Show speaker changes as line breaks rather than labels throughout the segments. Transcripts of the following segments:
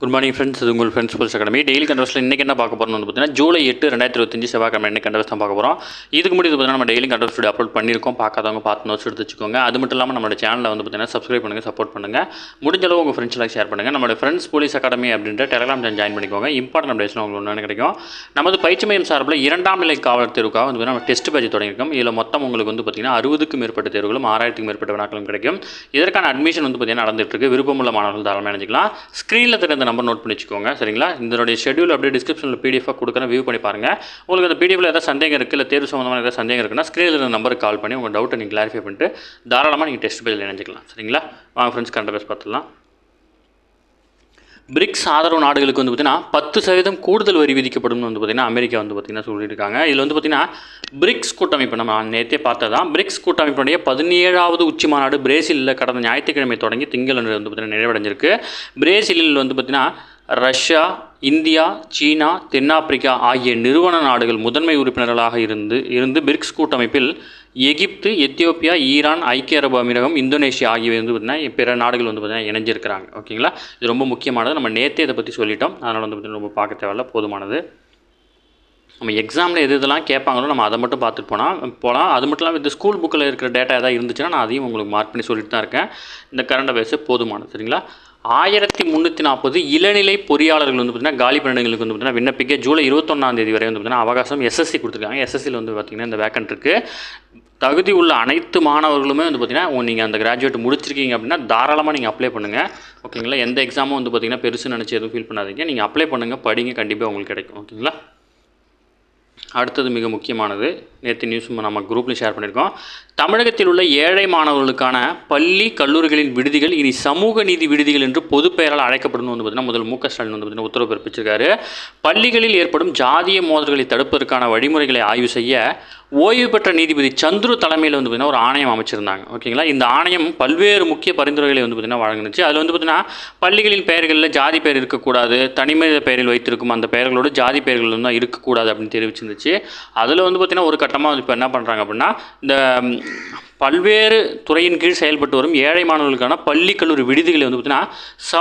Good morning friends. இது உங்கள் friends sports academy. Daily கண்டவர்ஸில் இன்றைக்கி என்ன பார்க்க போகிறோம்னு பார்த்தீங்கன்னா ஜூலை 8 2025 செவ்வாய்க்கிழமை இன்னைக்கு கண்டவர்ஸ் தான் பார்க்க போகிறோம். இதுக்கு முன்னாடி பார்த்தீங்கன்னா நம்ம டெய்லி கண்டவர்ஸ் வீடியோ அப்லோட் பண்ணியிருக்கோம். பார்க்காதவங்க பார்த்து நோட்ஸ் எடுத்து வச்சுக்கோங்க. அது மட்டும் இல்லாமல் நம்மளோட சேனலில் வந்து பார்த்தீங்கன்னா சப்ஸ்கிரைப் பண்ணுங்கள், சப்போர்ட் பண்ணுங்கள். முடிஞ்ச அளவு உங்கள் ஃப்ரெண்ட்ஸ்லாம் ஷேர் பண்ணுங்கள். நம்மளோட ஃப்ரெண்ட்ஸ் போலீஸ் அகாடமி அப்படின்ற டெலிகிராம் சேனல் ஜாயின் பண்ணிக்கோங்க. இம்பார்ட்டன்ட் அப்டேட்ஸ்லாம் உங்களுக்கு ஒன்று கிடைக்கும். நமது பயிற்சி மையம் சார்பில் 2ஆம் நிலை காவலர் தேர்வுக்காக வந்து நம்ம டெஸ்ட் பேட்ச் தொடங்கியிருக்கோம். இதில் மொத்தம் உங்களுக்கு வந்து பார்த்தீங்கன்னா 60க்கும் மேற்பட்ட தேர்வுகளும் 6000க்கும் மேற்பட்ட வினாக்களும் கிடைக்கும். இதற்கான அட்மிஷன் வந்து பார்த்தீங்கன்னா நடந்துட்டு இருக்கு. விருப்பமுள்ள மாணவர்கள் தாராளமாக நினைச்சிக்கலாம். ஸ்க்ரீனில் தெரிந்த நம்பர் நோட் பண்ணி வச்சுக்கோங்க. சரிங்களா? இதனுடைய ஷெட்யூல் அப்படியே டிஸ்கிரிப்ஷனில் பிடிஎஃபாக கொடுக்குறேன், வியூ பண்ணி பாருங்கள். உங்களுக்கு அந்த பிடிஎஃப்ல ஏதாவது சந்தேகம் இருக்குது, இல்லை தேர்வு சம்மந்தமான ஏதாவது சந்தேகம் இருக்குன்னா ஸ்க்ரீனில் இருந்த நம்பருக்கு கால் பண்ணி உங்கள் டவுட்டை நீங்கள் கிளாரிஃபை பண்ணிட்டு தாராளமாக நீங்கள் டெஸ்ட் பேஜில் இணைஞ்சிக்கலாம். சரிங்களா? வாங்க ஃப்ரெண்ட்ஸ், கரண்ட் அஃபேர்ஸ் பார்த்துடலாம். பிரிக்ஸ் ஆதரவு நாடுகளுக்கு வந்து பார்த்தீங்கன்னா 10% கூடுதல் வரி விதிக்கப்படும் வந்து பார்த்தீங்கன்னா அமெரிக்கா வந்து பார்த்தீங்கன்னா சொல்லியிருக்காங்க. இதில் வந்து பார்த்தீங்கன்னா பிரிக்ஸ் கூட்டமைப்பு நம்ம நேற்றே பார்த்ததான். பிரிக்ஸ் கூட்டமைப்புடைய 17வது உச்சி மாநாடு பிரேசிலில் கடந்த ஞாயிற்றுக்கிழமை தொடங்கி திங்களன்று வந்து பார்த்தீங்கன்னா நிறைவடைஞ்சிருக்கு. பிரேசிலில் வந்து பார்த்தீங்கன்னா ரஷ்யா, இந்தியா, சீனா, தென்னாப்பிரிக்கா ஆகிய நிறுவன நாடுகள் முதன்மை உறுப்பினர்களாக இருந்து பிரிக்ஸ் கூட்டமைப்பில் எகிப்து, எத்தியோப்பியா, ஈரான், ஐக்கிய அரபு அமீரகம், இந்தோனேஷியா ஆகியவை வந்து பார்த்திங்கன்னா பிற நாடுகள் வந்து பார்த்திங்கன்னா இணைஞ்சிருக்கிறாங்க. ஓகேங்களா? இது ரொம்ப முக்கியமானது. நம்ம நேற்றே இதை பற்றி சொல்லிட்டோம். அதனால் வந்து பார்த்திங்கன்னா ரொம்ப பார்க்க தேவையில்ல, போதுமானது. நம்ம எக்ஸாமில் இதெல்லாம் கேட்பாங்களோ நம்ம அதை மட்டும் பார்த்துட்டு போகலாம். அது மட்டும் இல்லாமல் இந்த ஸ்கூல் புக்கில் இருக்கிற டேட்டா எதாவது இருந்துச்சுன்னா நான் அதையும் உங்களுக்கு மார்க் பண்ணி சொல்லிட்டு தான் இருக்கேன். இந்த கரண்ட் அஃபேர்ஸு போதுமானது. சரிங்களா? 1340 இளநிலை பொறியாளர்கள் வந்து பார்த்திங்கன்னா காலி பணியிடங்களுக்கு வந்து பார்த்திங்கன்னா விண்ணப்பிக்க ஜூலை 21 வரை வந்து பார்த்திங்கன்னா அவகாசம் எஸ்எஸ்சி கொடுத்துருக்காங்க. எஸ்எஸ்சியில் வந்து பார்த்திங்கன்னா இந்த வேக்கன்ட் இருக்குது. தகுதி உள்ள அனைத்து மாணவர்களுமே வந்து பார்த்திங்கன்னா நீங்கள் அந்த கிராஜுவேட் முடிச்சிருக்கீங்க அப்படின்னா தாராளமாக நீங்கள் அப்ளை பண்ணுங்கள். ஓகேங்களா? எந்த எக்ஸாமும் வந்து பார்த்திங்கன்னா பெருசு நினச்சி எதுவும் ஃபீல் பண்ணாதீங்க. நீங்கள் அப்ளை பண்ணுங்கள், படிங்க, கண்டிப்பாக உங்களுக்கு கிடைக்கும். ஓகேங்களா? அடுத்தது மிக முக்கியமானது, நேற்று நியூஸ் நம்ம குரூப்லேயும் ஷேர் பண்ணியிருக்கோம். தமிழகத்தில் உள்ள ஏழை மாணவர்களுக்கான பள்ளி கல்லூரிகளின் விடுதிகள் இனி சமூக நீதி விடுதிகள் என்று பொது பெயரால் அழைக்கப்படும் வந்து பார்த்திங்கன்னா முதல் மு.க. ஸ்டாலின் வந்து பார்த்திங்கன்னா உத்தரவு பிறப்பிச்சிருக்காரு. பள்ளிகளில் ஏற்படும் ஜாதிய மோதல்களை தடுப்பதற்கான வழிமுறைகளை ஆய்வு செய்ய ஓய்வு பெற்ற நீதிபதி சந்துரு தலைமையில் வந்து பார்த்திங்கன்னா ஒரு ஆணையம் அமைச்சிருந்தாங்க. ஓகேங்களா? இந்த ஆணையம் பல்வேறு முக்கிய பரிந்துரைகளை வந்து பார்த்திங்கன்னா வழங்கினுச்சு. அதில் வந்து பார்த்திங்கன்னா பள்ளிகளின் பெயர்களில் ஜாதி பெயர் இருக்கக்கூடாது, தனிமனித பெயரில் வைத்திருக்கும் அந்த பெயர்களோடு ஜாதி பெயர்கள் வந்து இருக்கக்கூடாது அப்படின்னு தெரிவிச்சிருந்துச்சு. அதில் வந்து பார்த்திங்கன்னா ஒரு கட்டமாக இப்போ என்ன பண்ணுறாங்க அப்படின்னா இந்த பல்வேறு துறையின் கீழ் செயல்பட்டு வரும் ஏழை மாணவர்களுக்கான பள்ளி கல்லூரி விடுதிகளை வந்து பார்த்திங்கன்னா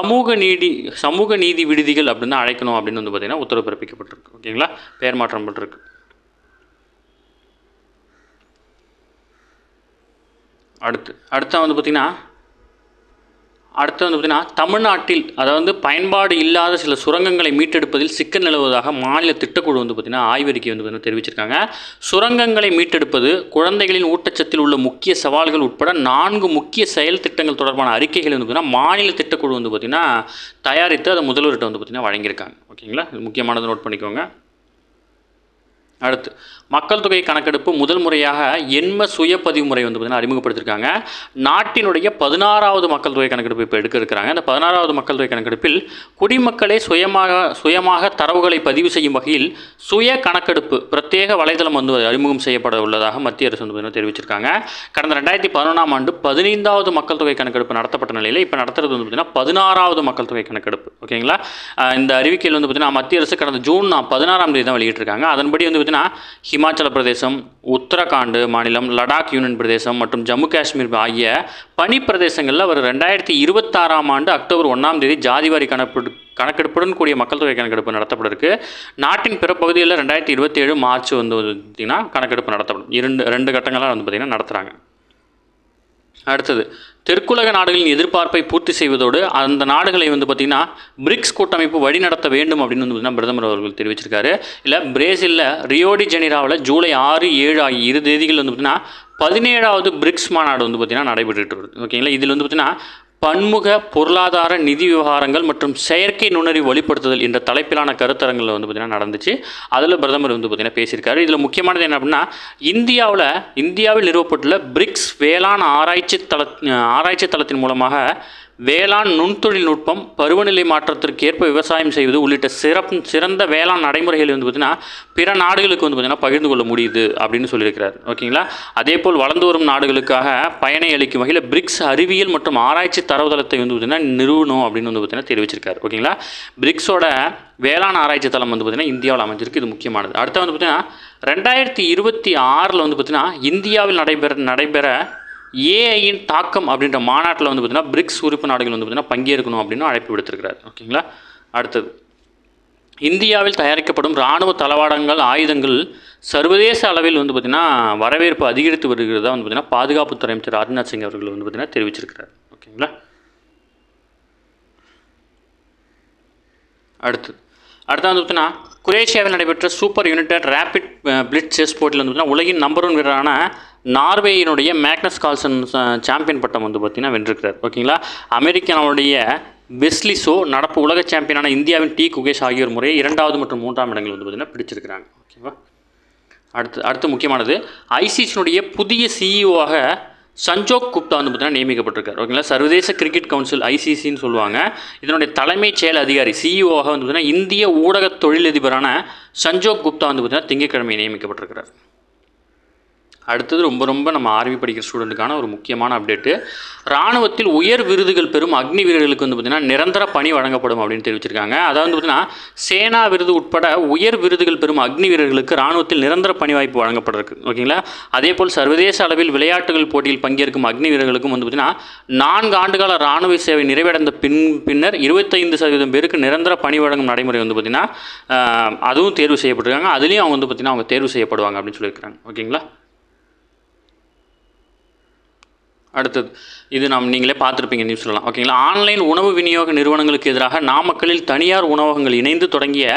சமூக நீதி விடுதிகள் அப்படின்னு அழைக்கணும் அப்படின்னு வந்து பார்த்திங்கன்னா உத்தரவு பிறப்பிக்கப்பட்டிருக்கு. ஓகேங்களா? பெயர் மாற்றம் பட்டிருக்கு. அடுத்து வந்து பார்த்திங்கன்னா தமிழ்நாட்டில் அதாவது பயன்பாடு இல்லாத சில சுரங்கங்களை மீட்டெடுப்பதில் சிக்கல் நிலவுவதாக மாநில திட்டக்குழு வந்து பார்த்திங்கன்னா ஆய்வறிக்கை வந்து பார்த்திங்கன்னா தெரிவிச்சிருக்காங்க. சுரங்கங்களை மீட்டெடுப்பது, குழந்தைகளின் ஊட்டச்சத்தில் உள்ள முக்கிய சவால்கள் உட்பட 4 முக்கிய செயல் திட்டங்கள் தொடர்பான அறிக்கைகள் வந்து பார்த்திங்கன்னா மாநில திட்டக்குழு வந்து பார்த்திங்கன்னா தயாரித்து அதை முதல்வர்கிட்ட வந்து பார்த்திங்கன்னா வழங்கியிருக்காங்க. ஓகேங்களா? இது முக்கியமானது, நோட் பண்ணிக்கோங்க. அடுத்து மக்கள் தொகை கணக்கெடுப்பு முதல் முறையாக எண்ம சுயப்பதிவு முறை வந்து பார்த்திங்கன்னா அறிமுகப்படுத்தியிருக்காங்க. நாட்டினுடைய 16வது மக்கள் தொகை கணக்கெடுப்பு இப்போ இருக்கிறாங்க. அந்த 16வது மக்கள் தொகை கணக்கெடுப்பில் குடிமக்களே சுயமாக தரவுகளை பதிவு செய்யும் வகையில் சுய கணக்கெடுப்பு பிரத்யேக வலைதளம் வந்து அறிமுகம் செய்யப்பட உள்ளதாக மத்திய அரசு வந்து தெரிவிச்சிருக்காங்க. கடந்த 2011ஆம் ஆண்டு 15வது மக்கள் தொகை கணக்கெடுப்பு நடத்தப்பட்ட நிலையில் இப்போ நடத்துறது வந்து பார்த்திங்கன்னா 16வது மக்கள் தொகை கணக்கெடுப்பு. ஓகேங்களா? இந்த அறிவிக்கையில் வந்து பார்த்திங்கன்னா மத்திய அரசு கடந்த ஜூன் 16ஆம் தேதி தான் வெளியிட்டிருக்காங்க. அதன்படி வந்து ஹிமாச்சல பிரதேசம், உத்தரகாண்ட் மாநிலம், லடாக் யூனியன் பிரதேசம் மற்றும் ஜம்மு காஷ்மீர் ஆகிய பனி பிரதேசங்களில் அவர் 2026ஆம் ஆண்டு அக்டோபர் 1ஆம் தேதி ஜாதிவாரி கணக்கெடுப்புடன் கூடிய மக்கள் தொகை கணக்கெடுப்பு நடத்தப்பட இருக்கு. நாட்டின் பிற பகுதிகளில் 2027 மார்ச் வந்து பார்த்திங்கன்னா கணக்கெடுப்பு நடத்தப்படும். ரெண்டு கட்டங்களாக வந்து பார்த்திங்கன்னா நடத்துகிறாங்க. அடுத்தது தெற்குலக நாடுகளின் எதிர்பார்ப்பை பூர்த்தி செய்வதோடு அந்த நாடுகளை வந்து பார்த்திங்கன்னா பிரிக்ஸ் கூட்டமைப்பு வழிநடத்த வேண்டும் அப்படின்னு வந்து பார்த்திங்கன்னா பிரதமர் அவர்கள் தெரிவிச்சிருக்காரு. இல்லை பிரேசிலில் ரியோடி ஜெனிராவில் ஜூலை 6, 7 ஆகிய 2 தேதிகள் வந்து பார்த்திங்கன்னா 17வது பிரிக்ஸ் மாநாடு வந்து பார்த்திங்கன்னா நடைபெற்றுட்டு வருது. ஓகேங்களா? இதில் வந்து பார்த்திங்கன்னா பன்முக பொருளாதார நிதி விவகாரங்கள் மற்றும் செயற்கை நுண்ணறிவு வழிப்படுத்துதல் என்ற தலைப்பிலான கருத்தரங்கில் வந்து பார்த்திங்கன்னா நடந்துச்சு. அதில் பிரதமர் வந்து பார்த்திங்கன்னா பேசியிருக்காரு. இதில் முக்கியமானது என்ன அப்படின்னா இந்தியாவில் நிறுவப்பட்டுள்ள பிரிக்ஸ் வேளாண் ஆராய்ச்சி தளத்தின் மூலமாக வேளாண் நுண்தொழில்நுட்பம், பருவநிலை மாற்றத்திற்கு ஏற்ப விவசாயம் செய்வது உள்ளிட்ட சிறந்த வேளாண் நடைமுறைகள் வந்து பார்த்திங்கன்னா பிற நாடுகளுக்கு வந்து பார்த்திங்கன்னா பகிர்ந்து கொள்ள முடியுது அப்படின்னு சொல்லியிருக்கிறார். ஓகேங்களா? அதேபோல் வளர்ந்து வரும் நாடுகளுக்காக பயனை அளிக்கும் வகையில் பிரிக்ஸ் அறிவியல் மற்றும் ஆராய்ச்சி தரவுதளத்தை வந்து பார்த்திங்கன்னா நிறுவனம் அப்படின்னு வந்து பார்த்திங்கன்னா தெரிவிச்சிருக்காரு. ஓகேங்களா? பிரிக்ஸோட வேளாண் ஆராய்ச்சி தளம் வந்து பார்த்திங்கன்னா இந்தியாவில் அமைஞ்சிருக்கு. இது முக்கியமானது. அடுத்து வந்து பார்த்திங்கன்னா 2026 வந்து பார்த்திங்கன்னா இந்தியாவில் நடைபெற ஏஐயின் தாக்கம் அப்படின்ற மாநாட்டில் வந்து பார்த்திங்கன்னா பிரிக்ஸ் உறுப்பு நாடுகள் வந்து பார்த்திங்கன்னா பங்கேற்கணும் அப்படின்னு அழைப்பு விடுத்திருக்கிறார். ஓகேங்களா? அடுத்தது, இந்தியாவில் தயாரிக்கப்படும் இராணுவ தளவாடங்கள், ஆயுதங்கள் சர்வதேச அளவில் வந்து பார்த்திங்கன்னா வரவேற்பு அதிகரித்து வருகிறதா வந்து பார்த்திங்கன்னா பாதுகாப்புத்துறை அமைச்சர் ராஜ்நாத் சிங் அவர்கள் வந்து பார்த்திங்கன்னா தெரிவிச்சிருக்கிறார். ஓகேங்களா. அடுத்து வந்து பார்த்திங்கன்னா குரேஷியாவில் நடைபெற்ற super united rapid blitz chess போட்டியில் வந்து பார்த்திங்கன்னா உலகின் நம்பர் 1 வீரரான நார்வேயினுடைய மேக்னஸ் கால்சன் சாம்பியன் பட்டம் வந்து பார்த்திங்கன்னா வென்றிருக்கிறார். ஓகேங்களா. அமெரிக்காவுடைய வெஸ்லி ஷோ, நடப்பு உலக சாம்பியனான இந்தியாவின் டி குகேஷ் ஆகியோர் முறையை 2வது மற்றும் 3ஆம் இடங்கள் வந்து பார்த்திங்கன்னா பிடிச்சிருக்கிறாங்க. ஓகேவா. அடுத்து முக்கியமானது, ஐசிசியினுடைய புதிய சிஇஓவாக சஞ்சோக் குப்தா வந்து பார்த்திங்கன்னா நியமிக்கப்பட்டிருக்கார். ஓகேங்களா. சர்வதேச கிரிக்கெட் கவுன்சில் ஐசிசின்னு சொல்லுவாங்க. இதனுடைய தலைமைச் செயல் அதிகாரி சிஇஓவாக வந்து பார்த்திங்கன்னா இந்திய ஊடக தொழிலதிபரான சஞ்சோக் குப்தா வந்து பார்த்திங்கன்னா திங்கட்கிழமை நியமிக்கப்பட்டிருக்கிறார். அடுத்தது ரொம்ப நம்ம ஆர்மி படிக்கிற ஸ்டூடெண்ட்டுக்கான ஒரு முக்கியமான அப்டேட்டு. இராணுவத்தில் உயர் விருதுகள் பெறும் அக்னி வீரர்களுக்கு வந்து பார்த்திங்கன்னா நிரந்தர பணி வழங்கப்படும் அப்படின்னு தெரிவிச்சிருக்காங்க. அதாவது பார்த்திங்கன்னா சேனா விருது உட்பட உயர் விருதுகள் பெறும் அக்னி வீரர்களுக்கு இராணுவத்தில் நிரந்தர பணி வாய்ப்பு வழங்கப்பட்டிருக்கு. ஓகேங்களா. அதேபோல் சர்வதேச அளவில் விளையாட்டுகள் போட்டியில் பங்கேற்கும் அக்னி வீரர்களுக்கும் வந்து பார்த்திங்கன்னா 4 ஆண்டுகால இராணுவ சேவை நிறைவடைந்த பின்னர் 25% பேருக்கு நிரந்தர பணி வழங்கும் நடைமுறை வந்து பார்த்திங்கன்னா அதுவும் தேர்வு செய்யப்பட்டிருக்காங்க. அதுலேயும் அவங்க வந்து பார்த்திங்கன்னா அவங்க தேர்வு செய்யப்படுவாங்க அப்படின்னு சொல்லியிருக்காங்க. ஓகேங்களா. அடுத்தது, இது நீங்களே பார்த்துருப்பீங்க நியூஸ்லாம். ஓகேங்களா. ஆன்லைன் உணவு விநியோக நிறுவனங்களுக்கு எதிராக நாமக்கல்லில் தனியார் உணவகங்கள் இணைந்து தொடங்கிய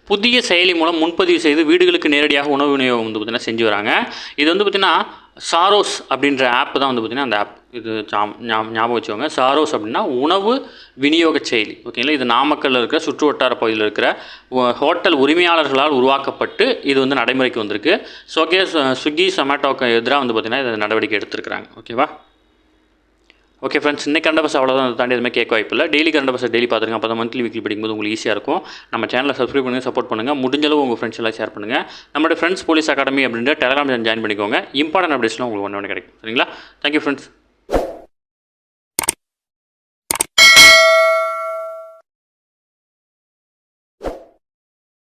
புதிய செயலி மூலம் முன்பதிவு செய்து வீடுகளுக்கு நேரடியாக உணவு விநியோகம் வந்து பார்த்திங்கன்னா செஞ்சு வராங்க. இது வந்து பார்த்திங்கன்னா சாரோஸ் அப்படின்ற ஆப் தான் வந்து பார்த்திங்கன்னா அந்த ஆப். இது ஞாபகம் வச்சுக்கோங்க. சாரோஸ் அப்படின்னா உணவு விநியோக செயலி. ஓகேங்களா. இது நாமக்கல்லில் இருக்கிற சுற்று வட்டார பகுதியில் இருக்கிற ஹோட்டல் உரிமையாளர்களால் உருவாக்கப்பட்டு இது வந்து நடைமுறைக்கு வந்திருக்கு. ஸ்விக்கி சொமேட்டோக்கு எதிராக வந்து பார்த்திங்கன்னா இதை நடவடிக்கை எடுத்திருக்கிறாங்க. ஓகேவா. ஓகே ஃப்ரெண்ட்ஸ், இன்னைக்கு கரண்ட் அஃபேர்ஸ் அவ்வளோதான். அதை தாண்டி எதுவுமே கேட்க வாய்ப்பு இல்லை. டெய்லி கரண்ட் அஃபேர்ஸ் டெய்லி பார்த்துருங்க. அப்போ தான் மந்த்லி வீக்லி படிக்கும்போது உங்களுக்கு ஈஸியாக இருக்கும். நம்ம சேனலை சப்ஸ்கிரைப் பண்ணுங்கள், சப்போர்ட் பண்ணுங்கள். முடிஞ்சளவு உங்கள் ஃப்ரெண்ட்ஸ் எல்லாம் ஷேர் பண்ணுங்கள். நம்மளுடைய ஃப்ரெண்ட்ஸ் போலீஸ் அகாடமி அப்படின்ற டெலிகிராம் ஜாயின் பண்ணிக்கோங்க. இம்பார்ட்டன்ட் அப்டேட்ஸ்லாம் உங்களுக்கு ஒன்று கிடைக்கும். சரிங்களா. Thank you friends.